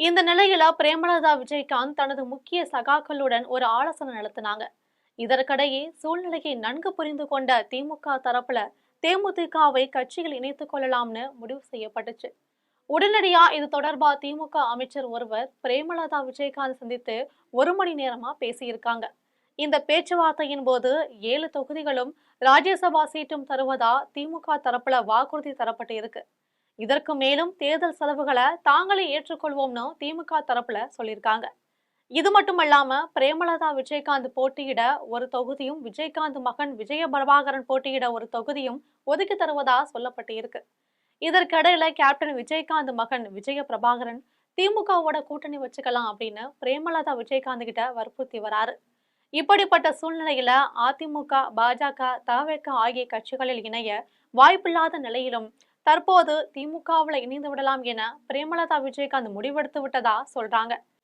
இந்த நிலையில பிரேமலதா விஜயகாந்த் தனது முக்கிய சகாக்களுடன் ஒரு ஆலோசனை நடத்தினாங்க. இதற்கிடையே சூழ்நிலையை நன்கு புரிந்து கொண்ட திமுக தரப்புல தேமுதிகவை கட்சியில் இணைத்துக் கொள்ளலாம்னு முடிவு செய்யப்பட்டுச்சு. உடனடியா இது தொடர்பா திமுக அமைச்சர் ஒருவர் பிரேமலதா விஜயகாந்த் சந்தித்து 1 மணி நேரமா பேசியிருக்காங்க. இந்த பேச்சுவார்த்தையின் போது 7 தொகுதிகளும் ராஜ்யசபா சீட்டும் தருவதா திமுக தரப்புல வாக்குறுதி தரப்பட்டு இருக்கு. இதற்கு மேலும் தேர்தல் செலவுகளை தாங்களே ஏற்றுக்கொள்வோம்னு திமுக தரப்புல சொல்லியிருக்காங்க. இது மட்டுமல்லாம பிரேமலதா விஜயகாந்த் போட்டியிட ஒரு தொகுதியும், விஜயகாந்த் மகன் விஜய பிரபாகரன் போட்டியிட ஒரு தொகுதியும் ஒதுக்கி தருவதா சொல்லப்பட்டு இருக்கு. இதற்கிடையில கேப்டன் விஜயகாந்த் மகன் விஜய பிரபாகரன் திமுகவோட கூட்டணி வச்சுக்கலாம் அப்படின்னு பிரேமலதா விஜயகாந்த் கிட்ட வற்புறுத்தி வராரு. இப்படிப்பட்ட சூழ்நிலையில அதிமுக, பாஜக, தவேக ஆகிய கட்சிகளில் இணைய வாய்ப்பில்லாத நிலையிலும் தற்போது திமுகவுல இணைந்து விடலாம் என பிரேமலதா விஜயகாந்த் முடிவெடுத்து விட்டதா சொல்றாங்க.